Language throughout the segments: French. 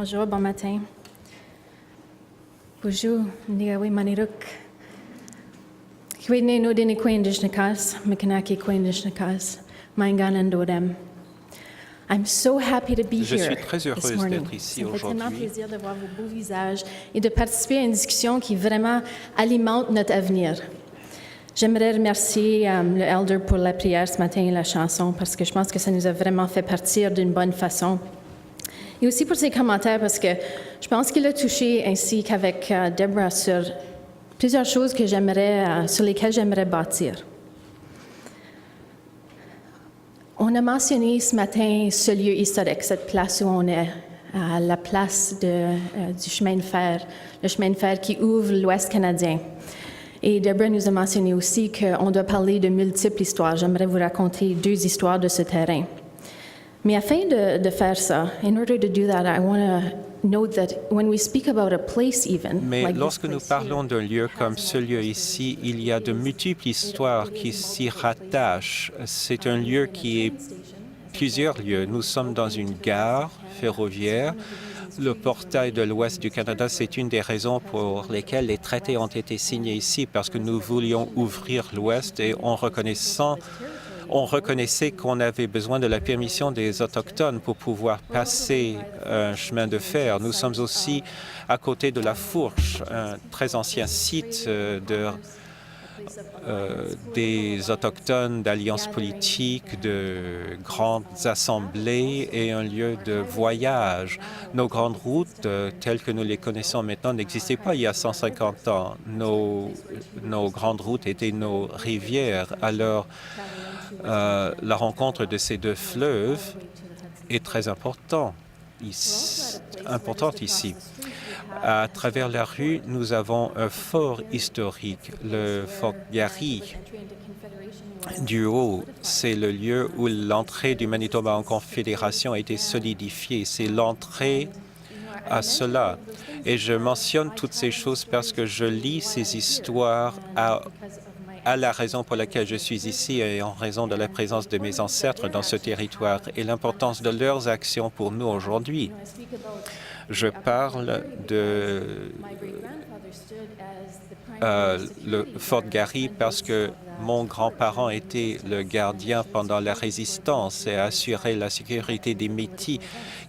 Bonjour, bon matin. Bonjour, Nigawi Maniruk. Kwidne no dini Quindishnakas, Mikanaki Quindishnakas, Mainganandodem. I'm so happy to be Je suis here très this heureuse morning. d'être ici Ça me fait tellement aujourd'hui. plaisir de voir vos beaux visages et de participer à une discussion qui vraiment alimente notre avenir. J'aimerais remercier le Elder pour la prière ce matin et la chanson parce que je pense que ça nous a vraiment fait partir d'une bonne façon. Et aussi pour ses commentaires parce que je pense qu'il a touché ainsi qu'avec Deborah sur plusieurs choses que sur lesquelles j'aimerais bâtir. On a mentionné ce matin ce lieu historique, cette place où on est, à la place du chemin de fer, le chemin de fer qui ouvre l'Ouest canadien. Et Deborah nous a mentionné aussi qu'on doit parler de multiples histoires. J'aimerais vous raconter 2 histoires de ce terrain. Mais afin de faire ça, in order to do that, I want to note that when we speak about a place even, Mais like this lorsque nous place parlons here, d'un lieu comme ce lieu ici, il y a de multiples histoires qui s'y rattachent. C'est un lieu qui est plusieurs lieux. Nous sommes dans une gare ferroviaire. Le portail de l'Ouest du Canada, c'est une des raisons pour lesquelles les traités ont été signés ici, parce que nous voulions ouvrir l'Ouest et on reconnaissait qu'on avait besoin de la permission des Autochtones pour pouvoir passer un chemin de fer. Nous sommes aussi à côté de la Fourche, un très ancien site des Autochtones, d'alliances politiques, de grandes assemblées et un lieu de voyage. Nos grandes routes, telles que nous les connaissons maintenant, n'existaient pas il y a 150 ans. Nos grandes routes étaient nos rivières. Alors, la rencontre de ces 2 fleuves est très importante ici. À travers la rue, nous avons un fort historique, le Fort Garry du Haut. C'est le lieu où l'entrée du Manitoba en Confédération a été solidifiée. C'est l'entrée à cela. Et je mentionne toutes ces choses parce que je lis ces histoires à la raison pour laquelle je suis ici et en raison de la présence de mes ancêtres dans ce territoire et l'importance de leurs actions pour nous aujourd'hui. Je parle de le Fort Garry parce que mon grand-parent était le gardien pendant la Résistance et assurait la sécurité des Métis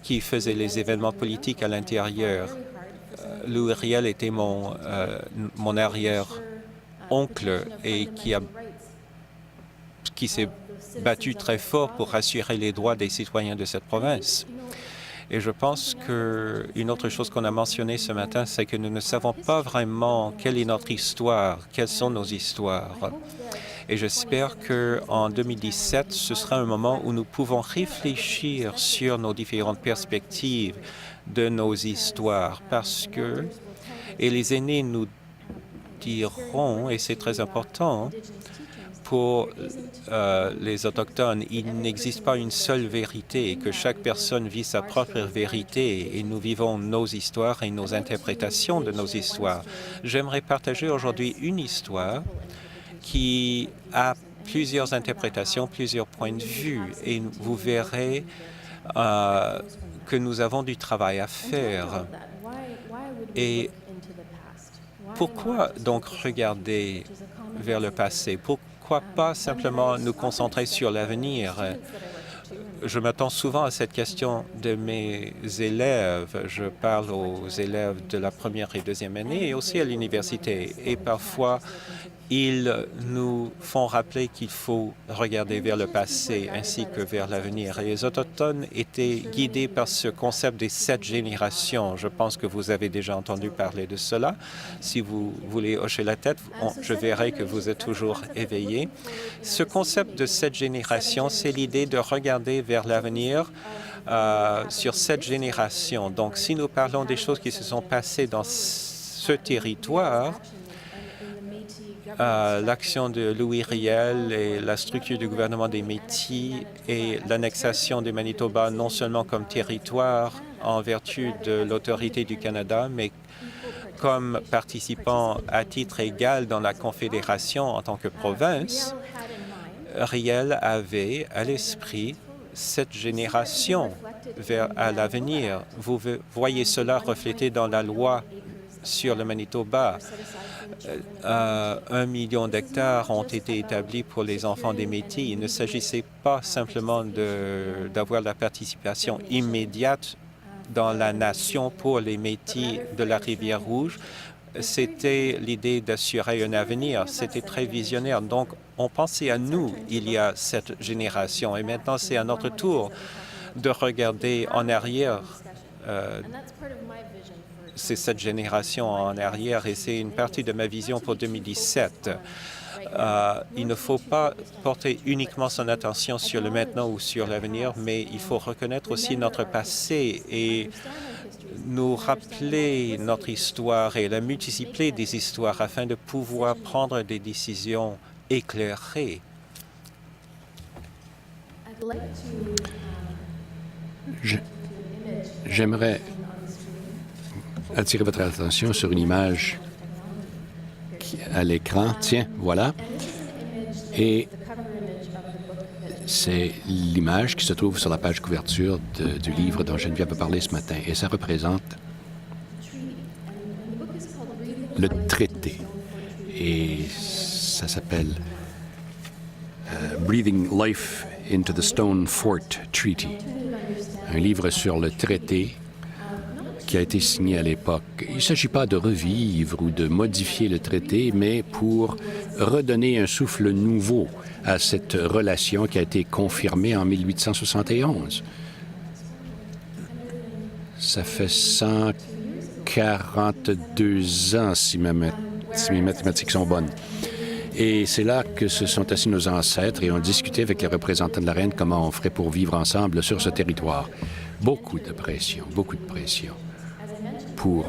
qui faisaient les événements politiques à l'intérieur. Louis Riel était mon arrière-oncle et qui s'est battu très fort pour assurer les droits des citoyens de cette province. Et je pense qu'une autre chose qu'on a mentionnée ce matin, c'est que nous ne savons pas vraiment quelle est notre histoire, quelles sont nos histoires. Et j'espère qu'en 2017, ce sera un moment où nous pouvons réfléchir sur nos différentes perspectives de nos histoires, parce que, et les aînés nous diront, et c'est très important, pour les Autochtones, il n'existe pas une seule vérité et que chaque personne vit sa propre vérité et nous vivons nos histoires et nos interprétations de nos histoires. J'aimerais partager aujourd'hui une histoire qui a plusieurs interprétations, plusieurs points de vue et vous verrez que nous avons du travail à faire. Et pourquoi donc regarder vers le passé? Pourquoi pas simplement nous concentrer sur l'avenir? Je m'attends souvent à cette question de mes élèves. Je parle aux élèves de la première et deuxième année et aussi à l'université. Et parfois, ils nous font rappeler qu'il faut regarder vers le passé ainsi que vers l'avenir. Et les Autochtones étaient guidés par ce concept des 7 générations. Je pense que vous avez déjà entendu parler de cela. Si vous voulez hocher la tête, je verrai que vous êtes toujours éveillés. Ce concept de 7 générations, c'est l'idée de regarder vers l'avenir sur 7 générations. Donc, si nous parlons des choses qui se sont passées dans ce territoire, l'action de Louis Riel et la structure du gouvernement des Métis et l'annexation du Manitoba non seulement comme territoire en vertu de l'autorité du Canada, mais comme participant à titre égal dans la Confédération en tant que province, Riel avait à l'esprit cette génération à l'avenir. Vous voyez cela reflété dans la loi sur le Manitoba. 1 million d'hectares ont été établis pour les enfants des Métis. Il ne s'agissait pas simplement d'avoir la participation immédiate dans la nation pour les Métis de la Rivière-Rouge. C'était l'idée d'assurer un avenir. C'était très visionnaire. Donc, on pensait à nous il y a cette génération. Et maintenant, c'est à notre tour de regarder en arrière. C'est cette génération en arrière et c'est une partie de ma vision pour 2017. Il ne faut pas porter uniquement son attention sur le maintenant ou sur l'avenir, mais il faut reconnaître aussi notre passé et nous rappeler notre histoire et la multiplicité des histoires afin de pouvoir prendre des décisions éclairées. J'aimerais attirer votre attention sur une image à l'écran. Tiens, voilà. Et c'est l'image qui se trouve sur la page couverture du livre dont Geneviève a parlé ce matin. Et ça représente le traité. Et ça s'appelle Breathing Life into the Stone Fort Treaty. Un livre sur le traité qui a été signé à l'époque. Il ne s'agit pas de revivre ou de modifier le traité, mais pour redonner un souffle nouveau à cette relation qui a été confirmée en 1871. Ça fait 142 ans, si mes mathématiques sont bonnes. Et c'est là que se sont assis nos ancêtres et ont discuté avec les représentants de la reine comment on ferait pour vivre ensemble sur ce territoire. Beaucoup de pression pour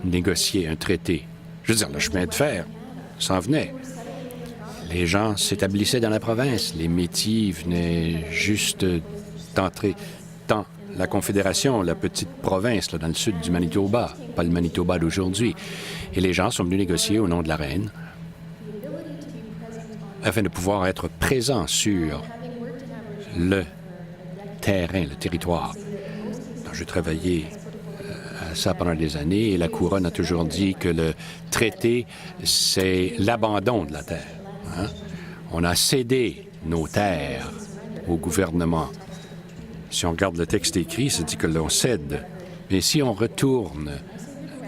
négocier un traité. Je veux dire, le chemin de fer s'en venait. Les gens s'établissaient dans la province. Les Métis venaient juste d'entrer dans la Confédération, la petite province là, dans le sud du Manitoba, pas le Manitoba d'aujourd'hui. Et les gens sont venus négocier au nom de la reine afin de pouvoir être présents sur le terrain, le territoire. J'ai travaillé à ça pendant des années et la couronne a toujours dit que le traité, c'est l'abandon de la terre. Hein? On a cédé nos terres au gouvernement. Si on regarde le texte écrit, ça dit que l'on cède. Mais si on retourne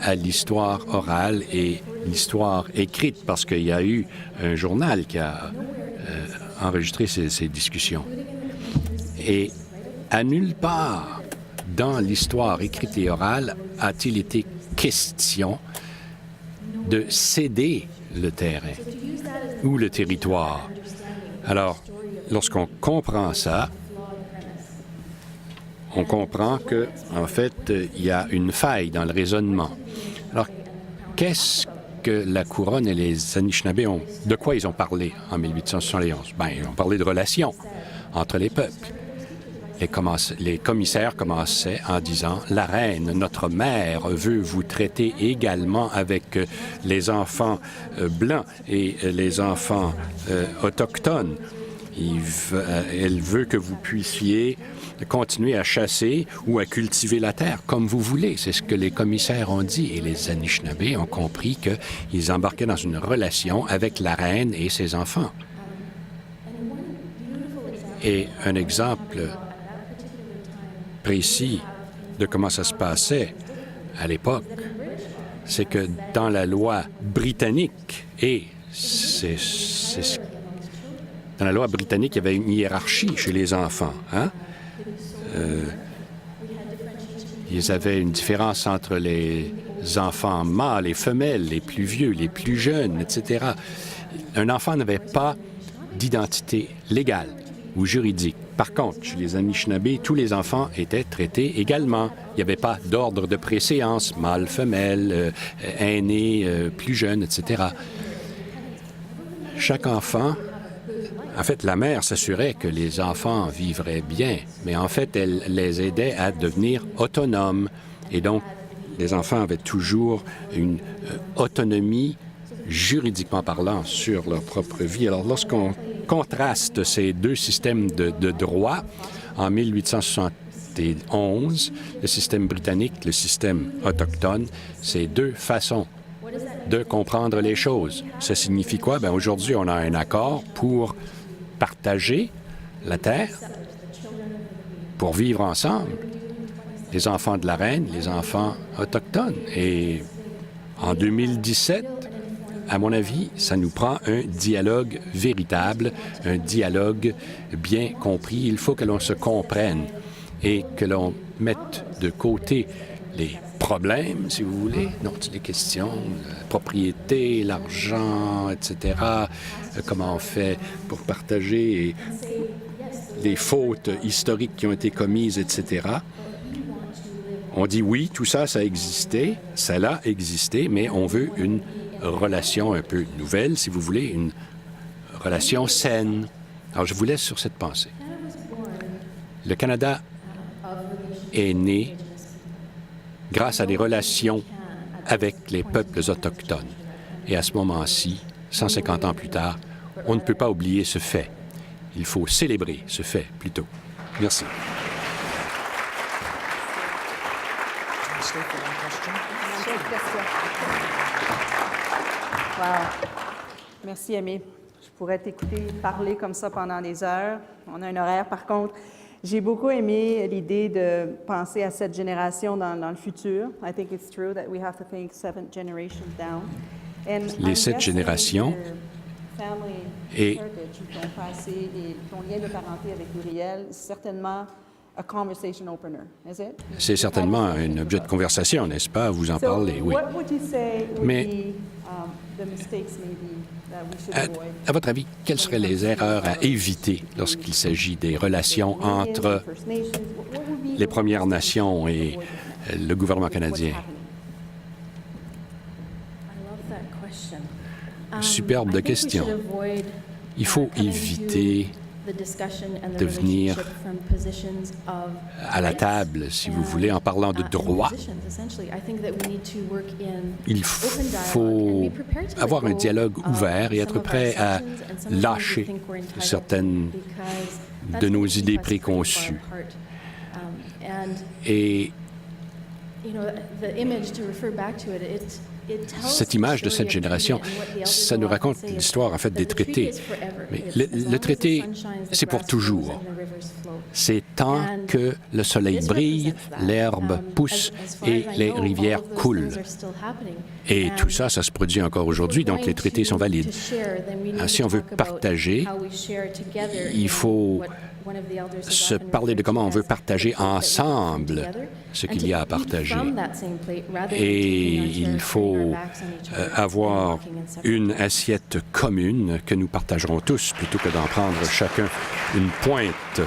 à l'histoire orale et l'histoire écrite, parce qu'il y a eu un journal qui a enregistré ces discussions. Et à nulle part dans l'histoire écrite et orale a-t-il été question de céder le terrain ou le territoire. Alors, lorsqu'on comprend ça, on comprend que, en fait, il y a une faille dans le raisonnement. Alors, qu'est-ce que la couronne et les Anishinaabe de quoi ils ont parlé en 1871? Bien, ils ont parlé de relations entre les peuples. Les commissaires commençaient en disant « La reine, notre mère, veut vous traiter également avec les enfants blancs et les enfants autochtones. Elle veut que vous puissiez continuer à chasser ou à cultiver la terre comme vous voulez. » C'est ce que les commissaires ont dit. Et les Anishinaabe ont compris qu'ils embarquaient dans une relation avec la reine et ses enfants. Et un exemple précis de comment ça se passait à l'époque, c'est que dans la loi britannique, dans la loi britannique, il y avait une hiérarchie chez les enfants. Hein? Ils avaient une différence entre les enfants mâles et femelles, les plus vieux, les plus jeunes, etc. Un enfant n'avait pas d'identité légale ou juridique. Par contre, chez les Anishinaabe, tous les enfants étaient traités également. Il n'y avait pas d'ordre de préséance, mâle, femelle, aîné, plus jeune, etc. Chaque enfant, en fait, la mère s'assurait que les enfants vivraient bien, mais en fait, elle les aidait à devenir autonomes. Et donc, les enfants avaient toujours une autonomie, juridiquement parlant, sur leur propre vie. Alors, lorsqu'on contraste ces deux systèmes de droit. En 1871, le système britannique, le système autochtone, c'est deux façons de comprendre les choses. Ça signifie quoi? Bien, aujourd'hui, on a un accord pour partager la terre, pour vivre ensemble, les enfants de la reine, les enfants autochtones. Et en 2017, à mon avis, ça nous prend un dialogue véritable, un dialogue bien compris. Il faut que l'on se comprenne et que l'on mette de côté les problèmes, si vous voulez, non, les questions, la propriété, l'argent, etc., comment on fait pour partager les fautes historiques qui ont été commises, etc. On dit oui, tout ça, ça a existé, ça a existé, mais on veut une relation un peu nouvelle, si vous voulez, une relation saine. Alors, je vous laisse sur cette pensée. Le Canada est né grâce à des relations avec les peuples autochtones. Et à ce moment-ci, 150 ans plus tard, on ne peut pas oublier ce fait. Il faut célébrer ce fait, plutôt. Merci. Wow. Merci, Aimé. Je pourrais t'écouter parler comme ça pendant des heures. On a un horaire, par contre. J'ai beaucoup aimé l'idée de penser à cette génération dans le futur. I think it's true that we have to think 7 generations down. And les 7 générations et ton passé et ton lien de parenté avec Uriel, certainement a conversation opener, is it? C'est certainement un objet de conversation, n'est-ce pas? Vous en parlez, oui. What would you say would Mais be the mistakes maybe that we should avoid? À votre avis, quelles seraient les erreurs à éviter lorsqu'il s'agit des relations entre les Premières Nations et le gouvernement canadien? Superbe de question. Il faut éviter de venir à la table, si vous voulez, en parlant de droit. Il faut avoir un dialogue ouvert et être prêt à lâcher certaines de nos idées préconçues. Et cette image de cette génération, ça nous raconte l'histoire, en fait, des traités. Mais le traité, c'est pour toujours. C'est tant que le soleil brille, l'herbe pousse et les rivières coulent. Et tout ça, ça se produit encore aujourd'hui, donc les traités sont valides. Si on veut partager, il faut se parler de comment on veut partager ensemble ce qu'il y a à partager. Et il faut avoir une assiette commune que nous partagerons tous, plutôt que d'en prendre chacun une pointe